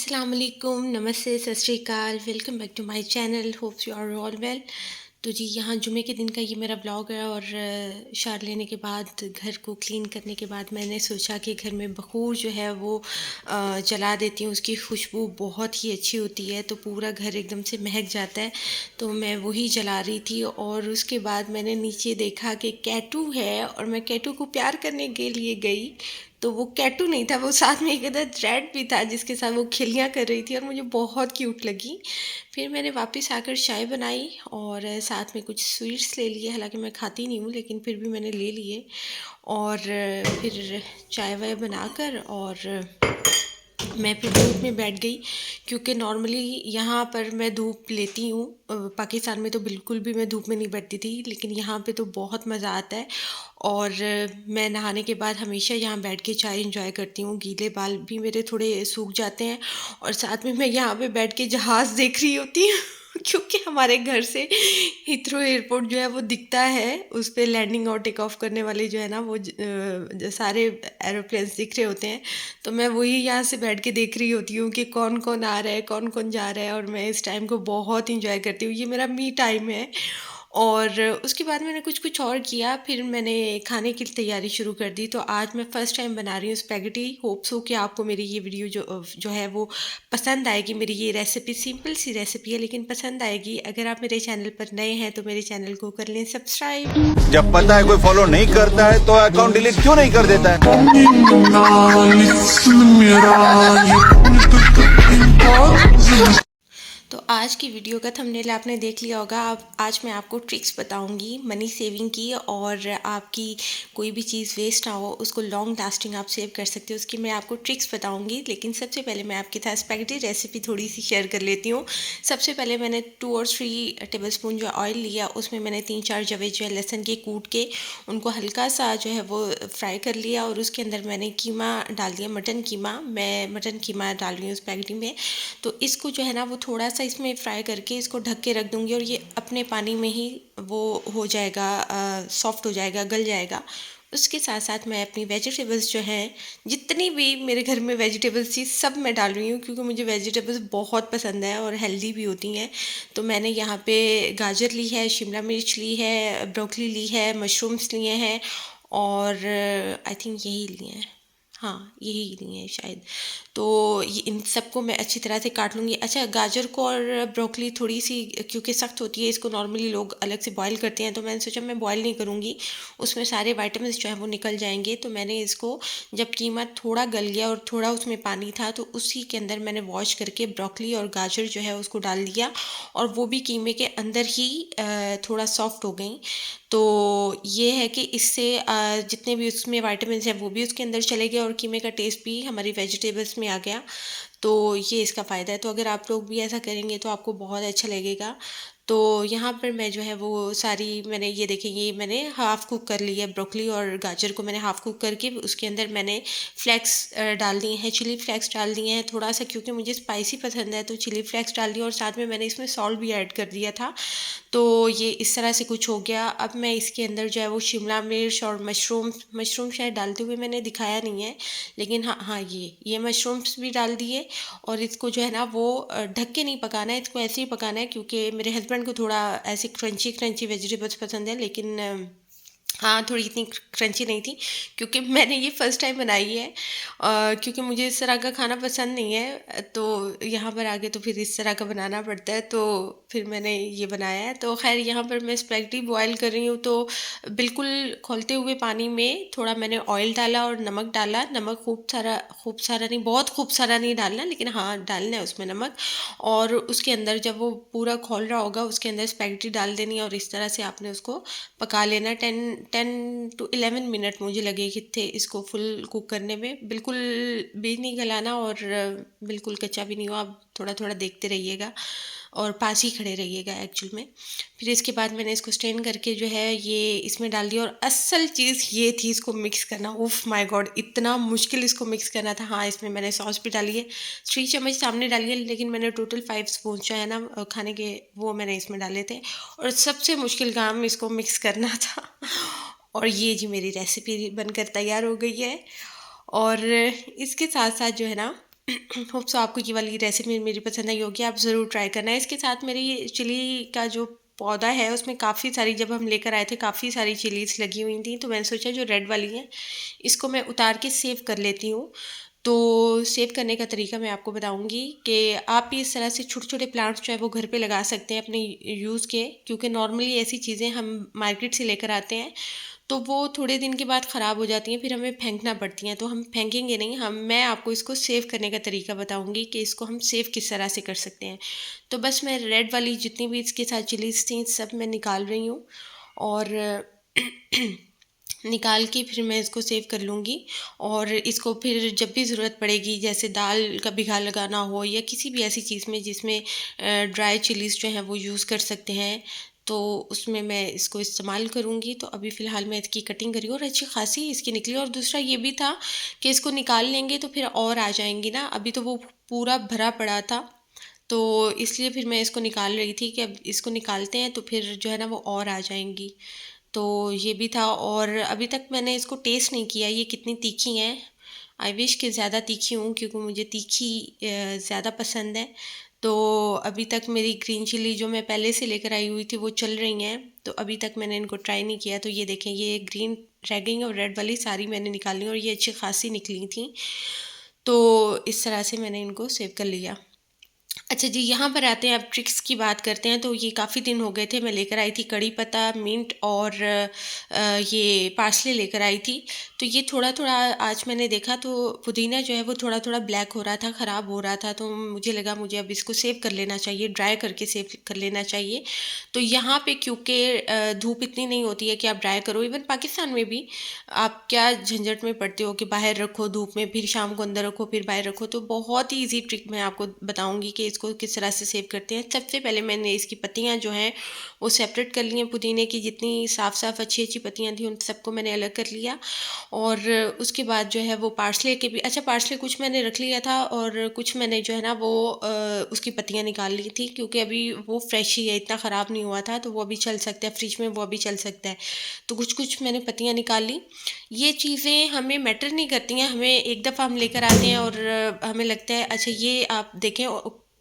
अस्सलाम वालेकुम, नमस्ते, Sat Sri Akal, welcome back to my channel. Hopes you are all well. तो जी यहाँ जुमे के दिन का ये मेरा ब्लॉग है और शार लेने के बाद घर को क्लीन करने के बाद मैंने सोचा कि घर में बखूर जो है वो जला देती हूँ। उसकी खुशबू बहुत ही अच्छी होती है तो पूरा घर एकदम से महक जाता है। तो मैं वही जला रही थी और उसके बाद मैंने नीचे देखा कि कैटू है और मैं कैटू को प्यार करने के लिए गई तो वो कैटू नहीं था, वो साथ में एक अदर रैट भी था जिसके साथ वो खिलियाँ कर रही थी और मुझे बहुत क्यूट लगी। फिर मैंने वापस आकर चाय बनाई और साथ में कुछ स्वीट्स ले लिए। हालांकि मैं खाती नहीं हूँ लेकिन फिर भी मैंने ले लिए और फिर चाय वाय बनाकर और मैं फिर धूप में बैठ गई क्योंकि नॉर्मली यहाँ पर मैं धूप लेती हूँ। पाकिस्तान में तो बिल्कुल भी मैं धूप में नहीं बैठती थी लेकिन यहाँ पे तो बहुत मज़ा आता है और मैं नहाने के बाद हमेशा यहाँ बैठ के चाय इंजॉय करती हूँ। गीले बाल भी मेरे थोड़े सूख जाते हैं और साथ में मैं यहाँ पे बैठ के जहाज़ देख रही होती हूँ क्योंकि हमारे घर से हीथ्रो एयरपोर्ट जो है वो दिखता है। उस पे लैंडिंग और टेक ऑफ करने वाले जो है ना वो सारे एरोप्लेन्स दिख रहे होते हैं। तो मैं वही यहाँ से बैठ के देख रही होती हूँ कि कौन कौन आ रहा है, कौन कौन जा रहा है और मैं इस टाइम को बहुत इंजॉय करती हूँ। ये मेरा मी टाइम है। और उसके बाद मैंने कुछ कुछ और किया, फिर मैंने खाने की तैयारी शुरू कर दी। तो आज मैं फ़र्स्ट टाइम बना रही हूँ स्पैगेटी। होप्स हो कि आपको मेरी ये वीडियो जो है वो पसंद आएगी। मेरी ये रेसिपी सिंपल सी रेसिपी है लेकिन पसंद आएगी। अगर आप मेरे चैनल पर नए हैं तो मेरे चैनल को कर लें सब्सक्राइब। जब पता है कोई फॉलो नहीं करता है तो अकाउंट डिलीट क्यों नहीं कर देता है। तो आज की वीडियो का थंबनेल आपने देख लिया होगा। अब आज मैं आपको ट्रिक्स बताऊंगी मनी सेविंग की और आपकी कोई भी चीज़ वेस्ट ना हो उसको लॉन्ग लास्टिंग आप सेव कर सकते हो, उसकी मैं आपको ट्रिक्स बताऊंगी। लेकिन सबसे पहले मैं आपके साथ स्पैगेटी रेसिपी थोड़ी सी शेयर कर लेती हूँ। सबसे पहले मैंने 2 और 3 टेबलस्पून जो ऑयल लिया, उसमें मैंने 3-4 जवे जो है लहसुन के कूट के उनको हल्का सा जो है वो फ्राई कर लिया और उसके अंदर मैंने कीमा डाल दिया, मटन कीमा। मैं मटन कीमा डाल रही हूँ स्पैगेटी में। तो इसको जो है ना वो थोड़ा सा इसमें फ्राई करके इसको ढक के रख दूँगी और ये अपने पानी में ही वो हो जाएगा, सॉफ्ट हो जाएगा, गल जाएगा। उसके साथ साथ मैं अपनी वेजिटेबल्स जो हैं, जितनी भी मेरे घर में वेजिटेबल्स थी सब मैं डाल रही हूँ क्योंकि मुझे वेजिटेबल्स बहुत पसंद है और हेल्दी भी होती हैं। तो मैंने यहाँ पे गाजर ली है, शिमला मिर्च ली है, ब्रोकली ली है, मशरूम्स लिए हैं और आई थिंक यही लिए हैं। हाँ, यही लिए हैं शायद। तो ये इन सबको मैं अच्छी तरह से काट लूँगी। अच्छा, गाजर को और ब्रोकली थोड़ी सी क्योंकि सख्त होती है, इसको नॉर्मली लोग अलग से बॉईल करते हैं तो मैंने सोचा मैं बॉईल नहीं करूँगी, उसमें सारे विटामिन्स जो हैं वो निकल जाएंगे। तो मैंने इसको जब कीमा थोड़ा गल गया और थोड़ा उसमें पानी था तो उसी के अंदर मैंने वॉश करके ब्रोकली और गाजर जो है उसको डाल दिया और वो भी कीमे के अंदर ही थोड़ा सॉफ्ट हो गई। तो ये है कि इससे जितने भी उसमें विटामिन्स हैं वो भी उसके अंदर चले गए और कीमे का टेस्ट भी हमारी वेजिटेबल्स में आ गया। तो ये इसका फ़ायदा है। तो अगर आप लोग भी ऐसा करेंगे तो आपको बहुत अच्छा लगेगा। तो यहाँ पर मैं जो है वो सारी मैंने ये देखें, ये मैंने हाफ़ कुक कर ली है। ब्रोकली और गाजर को मैंने हाफ़ कुक करके उसके अंदर मैंने फ्लेक्स डाल दिए हैं, चिली फ्लेक्स डाल दिए हैं थोड़ा सा क्योंकि मुझे स्पाइसी पसंद है तो चिली फ्लेक्स डाल दिया और साथ में मैंने इसमें सॉल्ट भी ऐड कर दिया था। तो ये इस तरह से कुछ हो गया। अब मैं इसके अंदर जो है वो शिमला मिर्च और मशरूम शायद डालते हुए मैंने दिखाया नहीं है लेकिन हाँ हाँ ये मशरूम्स भी डाल दिए और इसको जो है ना वो ढक के नहीं पकाना है, इसको ऐसे ही पकाना है क्योंकि मेरे हस्बैंड को थोड़ा ऐसे क्रंची क्रंची वेजिटेबल्स पसंद है। लेकिन हाँ, थोड़ी इतनी क्रंची नहीं थी क्योंकि मैंने ये फ़र्स्ट टाइम बनाई है क्योंकि मुझे इस तरह का खाना पसंद नहीं है। तो यहाँ पर आके तो फिर इस तरह का बनाना पड़ता है तो फिर मैंने ये बनाया है। तो खैर यहाँ पर मैं स्पैगेटी बॉयल कर रही हूँ तो बिल्कुल खौलते हुए पानी में थोड़ा मैंने ऑयल डाला और नमक डाला। नमक खूब सारा नहीं, बहुत खूब सारा नहीं डालना लेकिन हाँ डालना है उसमें नमक। और उसके अंदर जब वो पूरा खौल रहा होगा उसके अंदर स्पैगेटी डाल देनी है और इस तरह से आपने उसको पका लेना। 10 to 11 मिनट मुझे लगे कि थे इसको फुल कुक करने में। बिल्कुल भी नहीं गलाना और बिल्कुल कच्चा भी नहीं हो, आप थोड़ा थोड़ा देखते रहिएगा और पास ही खड़े रहिएगा एक्चुअल में। फिर इसके बाद मैंने इसको स्ट्रेन करके जो है ये इसमें डाल दिया और असल चीज़ ये थी इसको मिक्स करना। उफ़ माय गॉड, इतना मुश्किल इसको मिक्स करना था। हाँ, इसमें मैंने सॉस भी डाली है, 3 चम्मच सामने डाली है लेकिन मैंने टोटल 5 स्पून जो है ना खाने के वो मैंने इसमें डाले थे और सबसे मुश्किल काम इसको मिक्स करना था। और ये जी मेरी रेसिपी बनकर तैयार हो गई है। और इसके साथ साथ जो है ना होप सो आपको ये वाली रेसिपी मेरी पसंद आई होगी, आप ज़रूर ट्राई करना। इसके साथ मेरी चिली का जो पौधा है उसमें काफ़ी सारी, जब हम लेकर आए थे काफ़ी सारी चिलीज़ लगी हुई थी, तो मैंने सोचा जो रेड वाली है इसको मैं उतार के सेव कर लेती हूँ। तो सेव करने का तरीका मैं आपको बताऊंगी कि आप भी इस तरह से छोटे छोटे प्लांट्स जो है वो घर पे लगा सकते हैं अपने यूज़ के, क्योंकि नॉर्मली ऐसी चीज़ें हम मार्केट से लेकर आते हैं तो वो थोड़े दिन के बाद ख़राब हो जाती हैं, फिर हमें फेंकना पड़ती हैं। तो हम फेंकेंगे नहीं, मैं आपको इसको सेव करने का तरीका बताऊंगी कि इसको हम सेव किस तरह से कर सकते हैं। तो बस मैं रेड वाली जितनी भी इसके साथ चिलीज़ थी सब मैं निकाल रही हूँ, और निकाल के फिर मैं इसको सेव कर लूँगी। और इसको फिर जब भी ज़रूरत पड़ेगी, जैसे दाल का भिगा लगाना हो या किसी भी ऐसी चीज़ में जिसमें ड्राई चिलीज़ जो हैं वो यूज़ कर सकते हैं, तो उसमें मैं इसको इस्तेमाल करूँगी। तो अभी फ़िलहाल मैं इसकी कटिंग करी और अच्छी खासी इसकी निकली। और दूसरा ये भी था कि इसको निकाल लेंगे तो फिर और आ जाएंगी ना, अभी तो वो पूरा भरा पड़ा था, तो इसलिए फिर मैं इसको निकाल रही थी कि अब इसको निकालते हैं तो फिर जो है ना वो और आ जाएंगी। तो ये भी था। और अभी तक मैंने इसको टेस्ट नहीं किया ये कितनी तीखी हैं। आई विश कि ज़्यादा तीखी हूँ, क्योंकि मुझे तीखी ज़्यादा पसंद है। तो अभी तक मेरी ग्रीन चिली जो मैं पहले से लेकर आई हुई थी वो चल रही हैं, तो अभी तक मैंने इनको ट्राई नहीं किया। तो ये देखें, ये ग्रीन रह गई और रेड वाली सारी मैंने निकाल ली और ये अच्छी खासी निकली थी। तो इस तरह से मैंने इनको सेव कर लिया। अच्छा जी, यहाँ पर आते हैं, अब ट्रिक्स की बात करते हैं। तो ये काफ़ी दिन हो गए थे, मैं लेकर आई थी कड़ी पत्ता, मिंट और ये पार्सले लेकर आई थी। तो ये थोड़ा थोड़ा आज मैंने देखा तो पुदीना जो है वो थोड़ा थोड़ा ब्लैक हो रहा था, ख़राब हो रहा था। तो मुझे लगा मुझे अब इसको सेव कर लेना चाहिए, ड्राई करके सेव कर लेना चाहिए। तो यहाँ पे क्योंकि धूप इतनी नहीं होती है कि आप ड्राई करो, इवन पाकिस्तान में भी आप क्या झंझट में पड़ते हो कि बाहर रखो धूप में, फिर शाम को अंदर रखो, फिर बाहर रखो। तो बहुत ही ईजी ट्रिक मैं आपको बताऊंगी कि इसको किस तरह से सेव करते हैं। सबसे पहले मैंने इसकी पत्तियां जो हैं वो सेपरेट कर ली हैं, पुदीने की जितनी साफ़ साफ़ अच्छी अच्छी पत्तियां थी उन सबको मैंने अलग कर लिया। और उसके बाद जो है वो पार्सले के भी, अच्छा पार्सले कुछ मैंने रख लिया था और कुछ मैंने जो है ना वो उसकी पत्तियां निकाल ली थी, क्योंकि अभी वो फ्रेश ही है, इतना ख़राब नहीं हुआ था, तो वो अभी चल सकता है फ्रिज में, वो अभी चल सकता है। तो कुछ कुछ मैंने पत्तियां निकाल ली। ये चीज़ें हमें मैटर नहीं करती हैं, हमें एक दफ़ा हम लेकर आते हैं और हमें लगता है अच्छा ये आप देखें,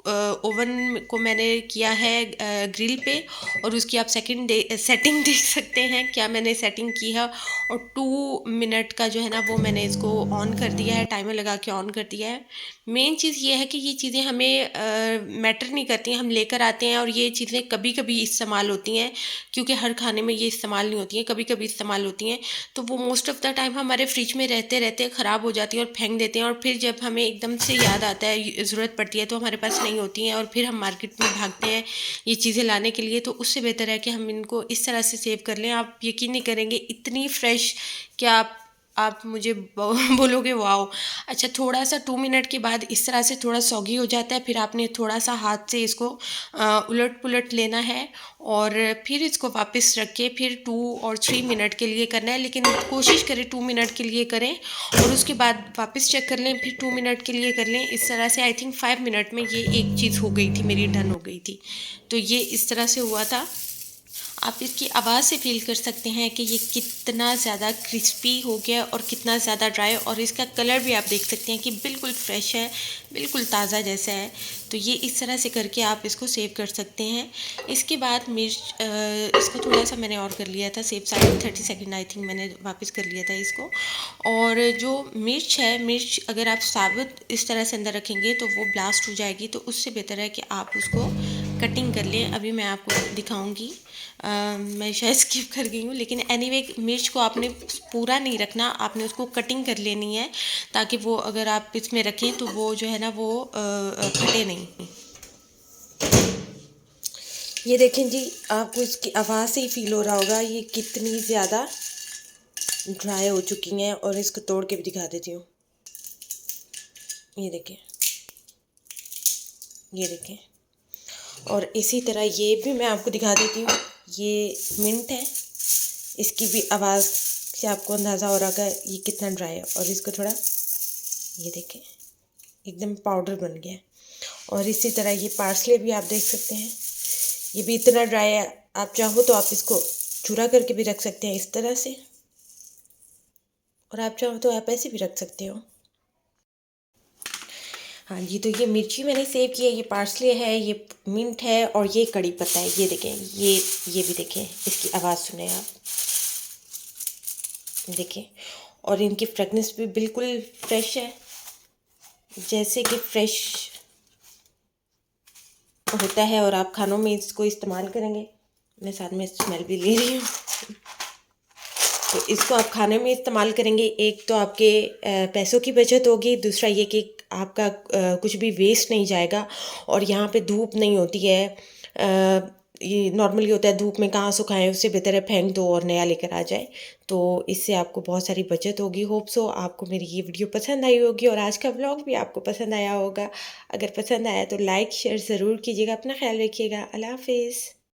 ओवन को मैंने किया है ग्रिल पे, और उसकी आप सेटिंग देख सकते हैं क्या मैंने सेटिंग की है। और 2 मिनट का जो है ना वो मैंने इसको ऑन कर दिया है, टाइमर लगा के ऑन कर दिया है। मेन चीज़ ये है कि ये चीज़ें हमें मैटर नहीं करती हैं, हम लेकर आते हैं और ये चीज़ें कभी कभी इस्तेमाल होती हैं, क्योंकि हर खाने में ये इस्तेमाल नहीं होती हैं, कभी कभी इस्तेमाल होती हैं। तो वो मोस्ट ऑफ़ द टाइम हमारे फ्रिज में रहते रहते ख़राब हो जाती हैं और फेंक देते हैं, और फिर जब हमें एकदम से याद आता है, ज़रूरत पड़ती है, तो हमारे पास नहीं होती हैं और फिर हम मार्केट में भागते हैं ये चीज़ें लाने के लिए। तो उससे बेहतर है कि हम इनको इस तरह से सेव कर लें। आप यकीन नहीं करेंगे इतनी फ्रेश, क्या आप मुझे बोलोगे वाओ। अच्छा, थोड़ा सा 2 मिनट के बाद इस तरह से थोड़ा सॉगी हो जाता है, फिर आपने थोड़ा सा हाथ से इसको उलट पुलट लेना है और फिर इसको वापस रख के फिर 2 और 3 मिनट के लिए करना है, लेकिन कोशिश करें 2 मिनट के लिए करें और उसके बाद वापस चेक कर लें, फिर 2 मिनट के लिए कर लें। इस तरह से आई थिंक 5 मिनट में ये एक चीज़ हो गई थी मेरी, डन हो गई थी। तो ये इस तरह से हुआ था। आप इसकी आवाज़ से फील कर सकते हैं कि ये कितना ज़्यादा क्रिस्पी हो गया और कितना ज़्यादा ड्राई, और इसका कलर भी आप देख सकते हैं कि बिल्कुल फ्रेश है, बिल्कुल ताज़ा जैसा है। तो ये इस तरह से करके आप इसको सेव कर सकते हैं। इसके बाद मिर्च, इसको थोड़ा सा मैंने और कर लिया था save, side 30 second I think मैंने वापस कर लिया था इसको। और जो मिर्च है, मिर्च अगर आप साबुत इस तरह से अंदर रखेंगे तो वो ब्लास्ट हो जाएगी, तो उससे बेहतर है कि आप उसको कटिंग कर लें। अभी मैं आपको दिखाऊंगी, मैं शायद स्किप कर गई हूँ, लेकिन एनीवे मिर्च को आपने पूरा नहीं रखना, आपने उसको कटिंग कर लेनी है, ताकि वो अगर आप इसमें रखें तो वो जो है ना वो फटे नहीं। ये देखें जी, आपको इसकी आवाज़ से ही फील हो रहा होगा ये कितनी ज़्यादा ड्राई हो चुकी हैं। और इसको तोड़ के भी दिखा देती हूँ, ये देखें, ये देखें। और इसी तरह ये भी मैं आपको दिखा देती हूँ, ये मिंट है, इसकी भी आवाज़ से आपको अंदाज़ा हो रहा होगा ये कितना ड्राई है। और इसको थोड़ा, ये देखें, एकदम पाउडर बन गया है। और इसी तरह ये पार्सले भी आप देख सकते हैं, ये भी इतना ड्राई है। आप चाहो तो आप इसको चूरा करके भी रख सकते हैं इस तरह से, और आप चाहो तो आप ऐसे भी रख सकते हो। हाँ जी, तो ये मिर्ची मैंने सेव की है, ये पार्सले है, ये मिंट है और ये कड़ी पत्ता है। ये देखें, ये भी देखें, इसकी आवाज़ सुने आप, देखें। और इनकी फ्रेगनेंस भी बिल्कुल फ्रेश है, जैसे कि फ्रेश होता है। और आप खानों में इसको इस्तेमाल करेंगे, मैं साथ में स्मेल भी ले रही हूँ। तो इसको आप खाने में इस्तेमाल करेंगे, एक तो आपके पैसों की बचत होगी, दूसरा ये कि आपका कुछ भी वेस्ट नहीं जाएगा। और यहाँ पे धूप नहीं होती है, ये नॉर्मली होता है धूप में कहाँ सुखाएं, उससे बेहतर है फेंक दो और नया लेकर आ जाए। तो इससे आपको बहुत सारी बचत होगी। होप सो आपको मेरी ये वीडियो पसंद आई होगी और आज का व्लॉग भी आपको पसंद आया होगा। अगर पसंद आया तो लाइक शेयर ज़रूर कीजिएगा। अपना ख्याल रखिएगा। अल्लाह हाफिज़।